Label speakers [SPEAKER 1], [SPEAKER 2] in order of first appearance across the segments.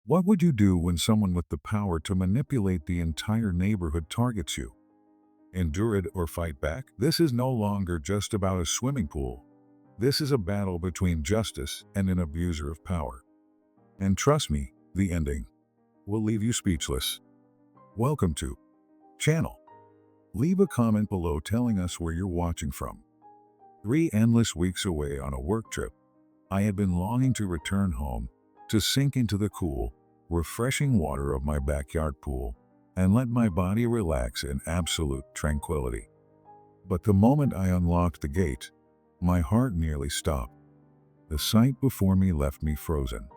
[SPEAKER 1] What would you do when someone with the power to manipulate the entire neighborhood targets you? Endure it or fight back? This is no longer just about a swimming pool. This is a battle between justice and an abuser of power. And trust me, the ending will leave you speechless. Welcome to channel. Leave a comment below telling us where you're watching from. 3 endless weeks away on a work trip, I had been longing to return home, to sink into the cool, refreshing water of my backyard pool, and let my body relax in absolute tranquility. But the moment I unlocked the gate, my heart nearly stopped. The sight before me left me frozen.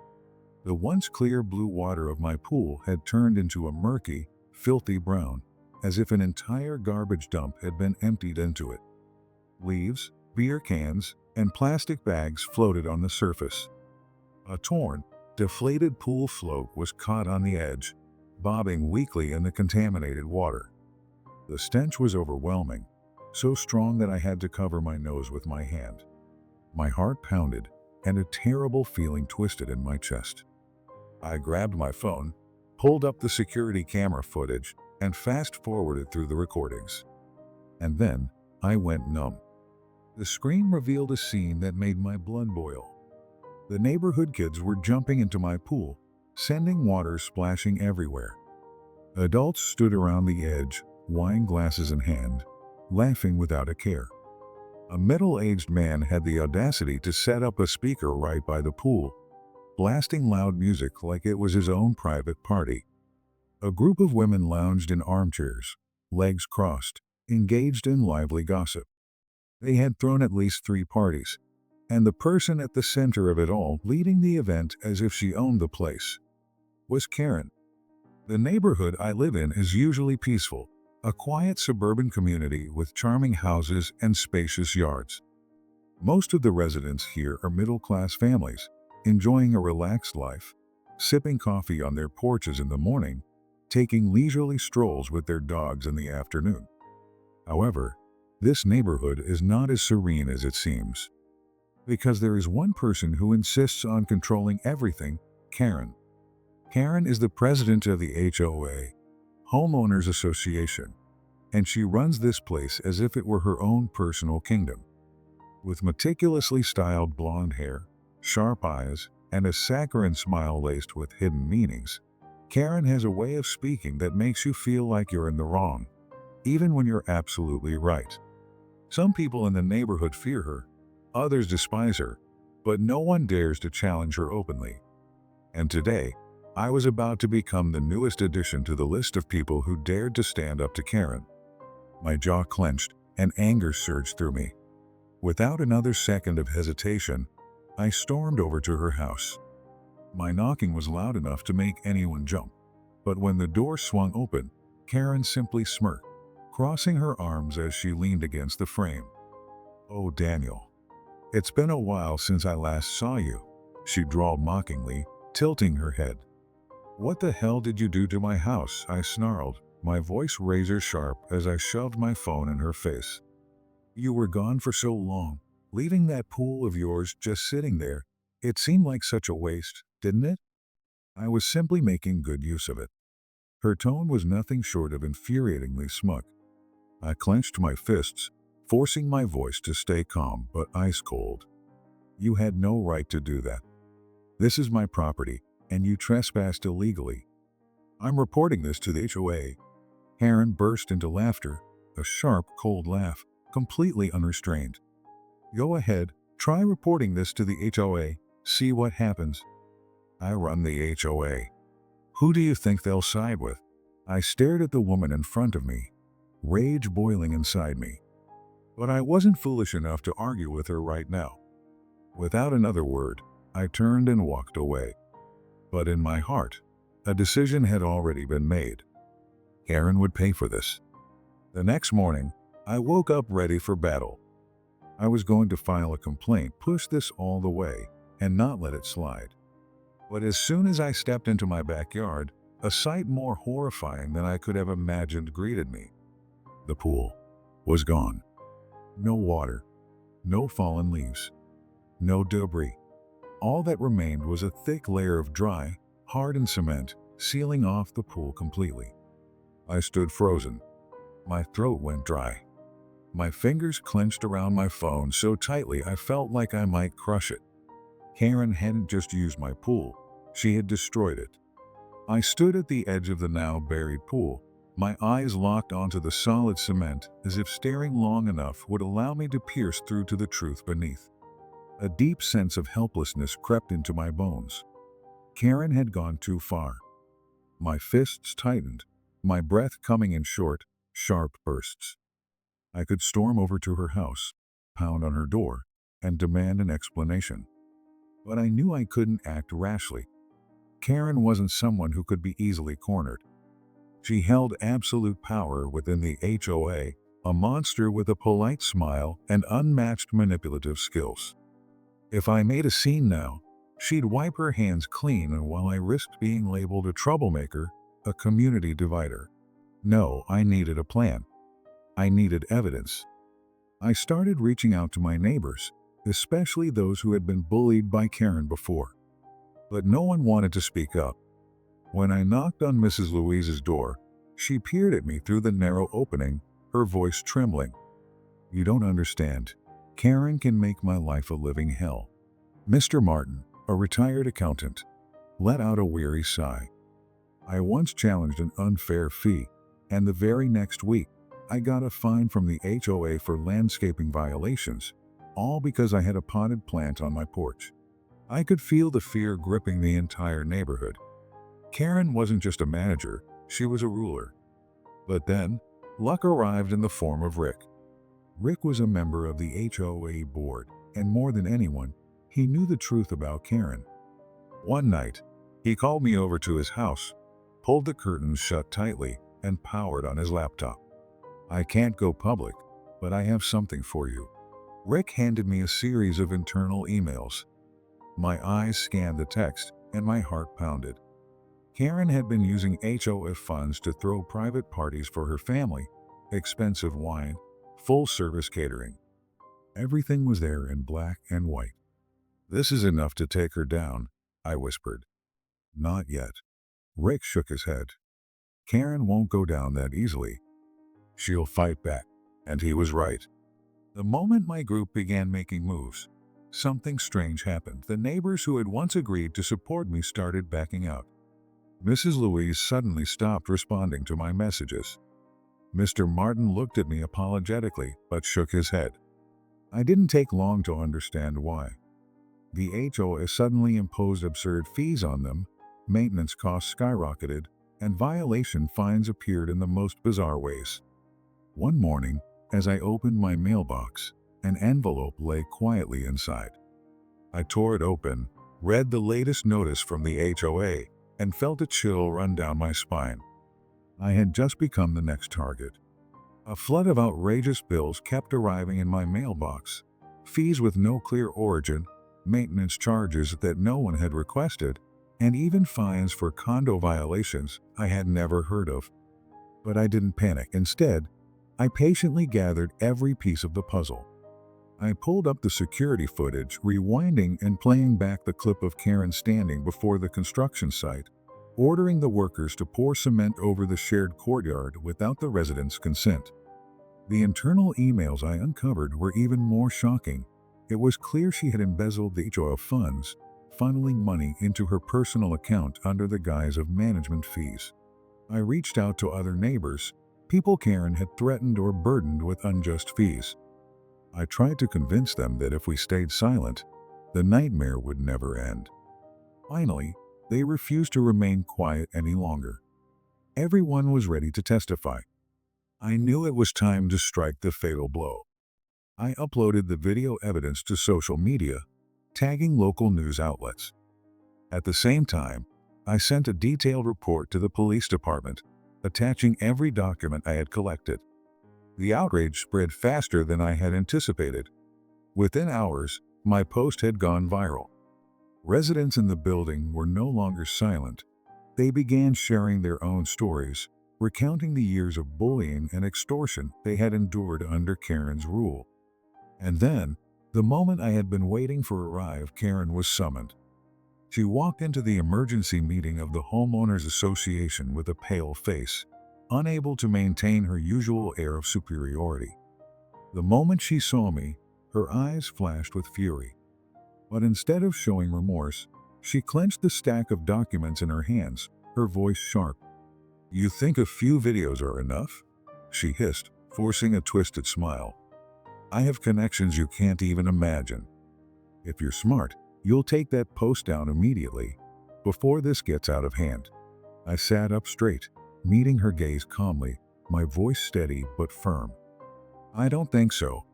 [SPEAKER 1] The once clear blue water of my pool had turned into a murky, filthy brown, as if an entire garbage dump had been emptied into it. Leaves, beer cans, and plastic bags floated on the surface. A torn, deflated pool float was caught on the edge, bobbing weakly in the contaminated water. The stench was overwhelming, so strong that I had to cover my nose with my hand. My heart pounded, and a terrible feeling twisted in my chest. I grabbed my phone, pulled up the security camera footage, and fast-forwarded through the recordings. And then, I went numb. The screen revealed a scene that made my blood boil. The neighborhood kids were jumping into my pool, sending water splashing everywhere. Adults stood around the edge, wine glasses in hand, laughing without a care. A middle-aged man had the audacity to set up a speaker right by the pool, blasting loud music like it was his own private party. A group of women lounged in armchairs, legs crossed, engaged in lively gossip. They had thrown at least 3 parties, and the person at the center of it all, leading the event as if she owned the place, was Karen. The neighborhood I live in is usually peaceful, a quiet suburban community with charming houses and spacious yards. Most of the residents here are middle-class families, enjoying a relaxed life, sipping coffee on their porches in the morning, taking leisurely strolls with their dogs in the afternoon. However, this neighborhood is not as serene as it seems. Because there is one person who insists on controlling everything, Karen. Karen is the president of the HOA, Homeowners Association, and she runs this place as if it were her own personal kingdom. With meticulously styled blonde hair, sharp eyes, and a saccharine smile laced with hidden meanings, Karen has a way of speaking that makes you feel like you're in the wrong, even when you're absolutely right. Some people in the neighborhood fear her, others despise her, but no one dares to challenge her openly. And today, I was about to become the newest addition to the list of people who dared to stand up to Karen. My jaw clenched, and anger surged through me. Without another second of hesitation, I stormed over to her house. My knocking was loud enough to make anyone jump, but when the door swung open, Karen simply smirked, crossing her arms as she leaned against the frame. "Oh, Daniel. It's been a while since I last saw you," she drawled mockingly, tilting her head. "What the hell did you do to my house?" I snarled, my voice razor sharp as I shoved my phone in her face. "You were gone for so long, leaving that pool of yours just sitting there. It seemed like such a waste, didn't it?" I was simply making good use of it. Her tone was nothing short of infuriatingly smug. I clenched my fists, forcing my voice to stay calm but ice cold. "You had no right to do that. This is my property, and you trespassed illegally. I'm reporting this to the HOA." Karen burst into laughter, a sharp, cold laugh, completely unrestrained. "Go ahead, try reporting this to the HOA, see what happens." "I run the HOA. Who do you think they'll side with?" I stared at the woman in front of me, rage boiling inside me. But I wasn't foolish enough to argue with her right now. Without another word, I turned and walked away. But in my heart, a decision had already been made. Karen would pay for this. The next morning, I woke up ready for battle. I was going to file a complaint, push this all the way, and not let it slide. But as soon as I stepped into my backyard, a sight more horrifying than I could have imagined greeted me. The pool was gone. No water, no fallen leaves, no debris. All that remained was a thick layer of dry, hardened cement, sealing off the pool completely. I stood frozen. My throat went dry. My fingers clenched around my phone so tightly I felt like I might crush it. Karen hadn't just used my pool, she had destroyed it. I stood at the edge of the now buried pool, my eyes locked onto the solid cement as if staring long enough would allow me to pierce through to the truth beneath. A deep sense of helplessness crept into my bones. Karen had gone too far. My fists tightened, my breath coming in short, sharp bursts. I could storm over to her house, pound on her door, and demand an explanation. But I knew I couldn't act rashly. Karen wasn't someone who could be easily cornered. She held absolute power within the HOA, a monster with a polite smile and unmatched manipulative skills. If I made a scene now, she'd wipe her hands clean, and while I risked being labeled a troublemaker, a community divider. No, I needed a plan. I needed evidence. I started reaching out to my neighbors, especially those who had been bullied by Karen before. But no one wanted to speak up. When I knocked on Mrs. Louise's door, she peered at me through the narrow opening, her voice trembling. "You don't understand. Karen can make my life a living hell." Mr. Martin, a retired accountant, let out a weary sigh. "I once challenged an unfair fee, and the very next week, I got a fine from the HOA for landscaping violations, all because I had a potted plant on my porch." I could feel the fear gripping the entire neighborhood. Karen wasn't just a manager, she was a ruler. But then, luck arrived in the form of Rick. Rick was a member of the HOA board, and more than anyone, he knew the truth about Karen. One night, he called me over to his house, pulled the curtains shut tightly, and powered on his laptop. "I can't go public, but I have something for you." Rick handed me a series of internal emails. My eyes scanned the text, and my heart pounded. Karen had been using HOA funds to throw private parties for her family, expensive wine, full-service catering. Everything was there in black and white. "This is enough to take her down," I whispered. "Not yet." Rick shook his head. "Karen won't go down that easily. She'll fight back." And he was right. The moment my group began making moves, something strange happened. The neighbors who had once agreed to support me started backing out. Mrs. Louise suddenly stopped responding to my messages. Mr. Martin looked at me apologetically, but shook his head. I didn't take long to understand why. The HOA suddenly imposed absurd fees on them, maintenance costs skyrocketed, and violation fines appeared in the most bizarre ways. One morning, as I opened my mailbox, an envelope lay quietly inside. I tore it open, read the latest notice from the HOA, and felt a chill run down my spine. I had just become the next target. A flood of outrageous bills kept arriving in my mailbox, fees with no clear origin, maintenance charges that no one had requested, and even fines for condo violations I had never heard of. But I didn't panic. Instead, I patiently gathered every piece of the puzzle. I pulled up the security footage, rewinding and playing back the clip of Karen standing before the construction site, ordering the workers to pour cement over the shared courtyard without the residents' consent. The internal emails I uncovered were even more shocking. It was clear she had embezzled the HOA funds, funneling money into her personal account under the guise of management fees. I reached out to other neighbors, people Karen had threatened or burdened with unjust fees. I tried to convince them that if we stayed silent, the nightmare would never end. Finally, they refused to remain quiet any longer. Everyone was ready to testify. I knew it was time to strike the fatal blow. I uploaded the video evidence to social media, tagging local news outlets. At the same time, I sent a detailed report to the police department, attaching every document I had collected. The outrage spread faster than I had anticipated. Within hours, my post had gone viral. Residents in the building were no longer silent. They began sharing their own stories, recounting the years of bullying and extortion they had endured under Karen's rule. And then, the moment I had been waiting for arrived, Karen was summoned. She walked into the emergency meeting of the Homeowners Association with a pale face, unable to maintain her usual air of superiority. The moment she saw me, her eyes flashed with fury. But instead of showing remorse, she clenched the stack of documents in her hands, her voice sharp. "You think a few videos are enough?" she hissed, forcing a twisted smile. "I have connections you can't even imagine. If you're smart, you'll take that post down immediately, before this gets out of hand." I sat up straight, meeting her gaze calmly, my voice steady but firm. "I don't think so.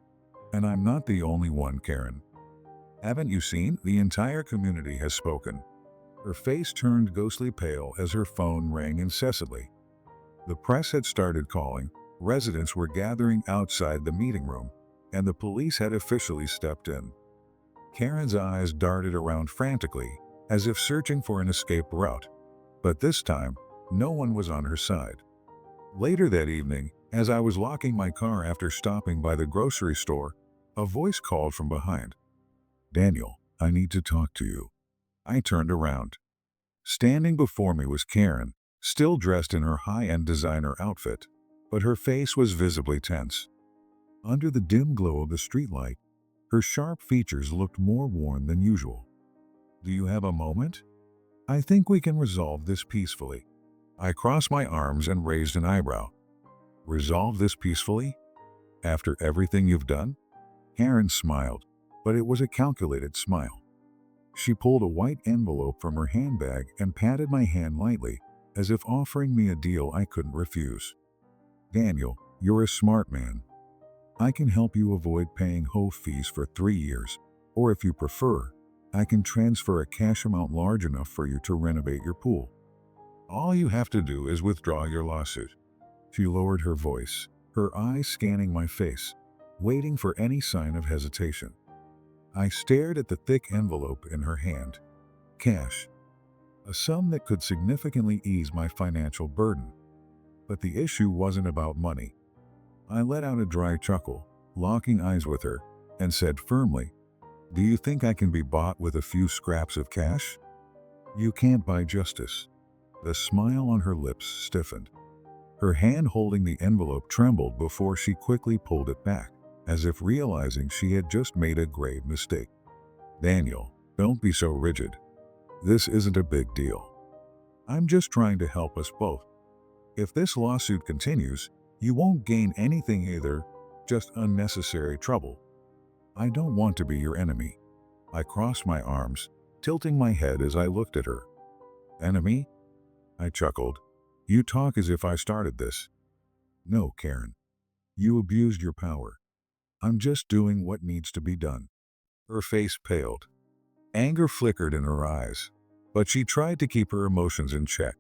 [SPEAKER 1] And I'm not the only one, Karen. Haven't you seen? The entire community has spoken." Her face turned ghostly pale as her phone rang incessantly. The press had started calling, residents were gathering outside the meeting room, and the police had officially stepped in. Karen's eyes darted around frantically, as if searching for an escape route. But this time, no one was on her side. Later that evening, as I was locking my car after stopping by the grocery store, a voice called from behind. "Daniel, I need to talk to you." I turned around. Standing before me was Karen, still dressed in her high-end designer outfit, but her face was visibly tense. Under the dim glow of the streetlight, her sharp features looked more worn than usual. "Do you have a moment? I think we can resolve this peacefully." I crossed my arms and raised an eyebrow. "Resolve this peacefully? After everything you've done?" Karen smiled, but it was a calculated smile. She pulled a white envelope from her handbag and patted my hand lightly, as if offering me a deal I couldn't refuse. "Daniel, you're a smart man. I can help you avoid paying HOA fees for 3 years, or if you prefer, I can transfer a cash amount large enough for you to renovate your pool. All you have to do is withdraw your lawsuit." She lowered her voice, her eyes scanning my face, waiting for any sign of hesitation. I stared at the thick envelope in her hand. Cash. A sum that could significantly ease my financial burden. But the issue wasn't about money. I let out a dry chuckle, locking eyes with her, and said firmly, "Do you think I can be bought with a few scraps of cash? You can't buy justice." The smile on her lips stiffened. Her hand holding the envelope trembled before she quickly pulled it back, as if realizing she had just made a grave mistake. "Daniel, don't be so rigid. This isn't a big deal. I'm just trying to help us both. If this lawsuit continues, you won't gain anything either, just unnecessary trouble. I don't want to be your enemy." I crossed my arms, tilting my head as I looked at her. "Enemy?" I chuckled. "You talk as if I started this." "No, Karen. You abused your power. I'm just doing what needs to be done." Her face paled. Anger flickered in her eyes, but she tried to keep her emotions in check.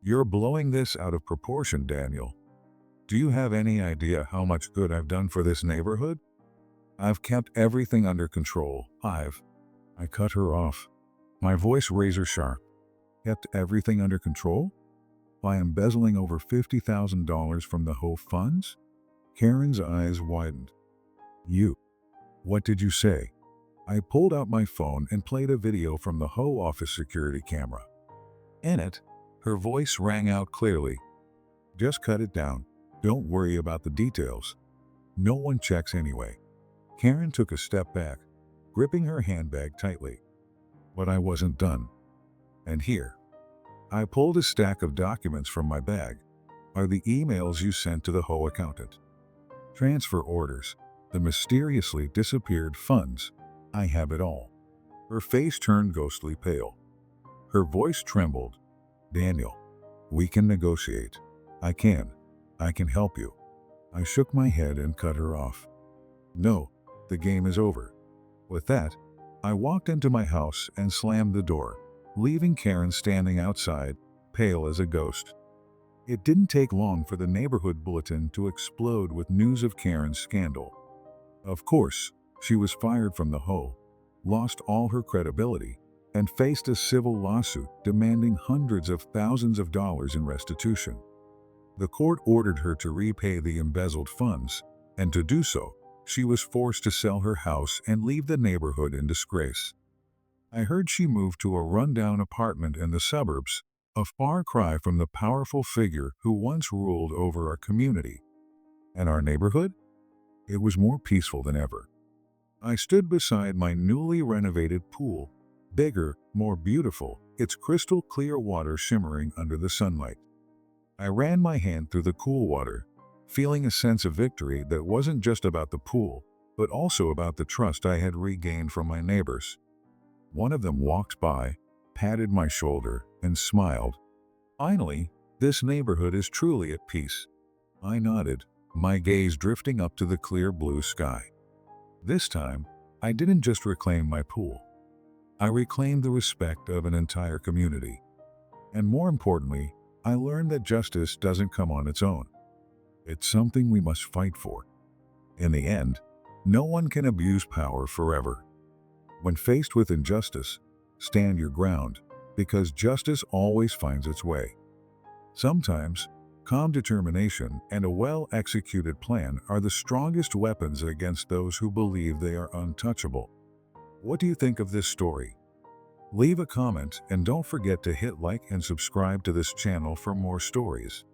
[SPEAKER 1] "You're blowing this out of proportion, Daniel. Do you have any idea how much good I've done for this neighborhood? I've kept everything under control. I cut her off, my voice razor sharp. "Kept everything under control? By embezzling over $50,000 from the HOA funds?" Karen's eyes widened. What did you say?" I pulled out my phone and played a video from the HOA office security camera. In it, her voice rang out clearly. "Just cut it down. Don't worry about the details. No one checks anyway." Karen took a step back, gripping her handbag tightly. But I wasn't done. "And here." I pulled a stack of documents from my bag. "Are the emails you sent to the HOA accountant. Transfer orders, the mysteriously disappeared funds. I have it all." Her face turned ghostly pale. Her voice trembled. "Daniel, we can negotiate. I can help you." I shook my head and cut her off. "No, the game is over." With that, I walked into my house and slammed the door, leaving Karen standing outside, pale as a ghost. It didn't take long for the neighborhood bulletin to explode with news of Karen's scandal. Of course, she was fired from the HOA, lost all her credibility, and faced a civil lawsuit demanding hundreds of thousands of dollars in restitution. The court ordered her to repay the embezzled funds, and to do so, she was forced to sell her house and leave the neighborhood in disgrace. I heard she moved to a rundown apartment in the suburbs, a far cry from the powerful figure who once ruled over our community. And our neighborhood? It was more peaceful than ever. I stood beside my newly renovated pool, bigger, more beautiful, its crystal clear water shimmering under the sunlight. I ran my hand through the cool water, feeling a sense of victory that wasn't just about the pool, but also about the trust I had regained from my neighbors. One of them walked by, patted my shoulder, and smiled. Finally, this neighborhood is truly at peace. I nodded, my gaze drifting up to the clear blue sky. This time, I didn't just reclaim my pool. I reclaimed the respect of an entire community. And more importantly, I learned that justice doesn't come on its own. It's something we must fight for. In the end, no one can abuse power forever. When faced with injustice, stand your ground, because justice always finds its way. Sometimes, calm determination and a well-executed plan are the strongest weapons against those who believe they are untouchable. What do you think of this story? Leave a comment and don't forget to hit like and subscribe to this channel for more stories.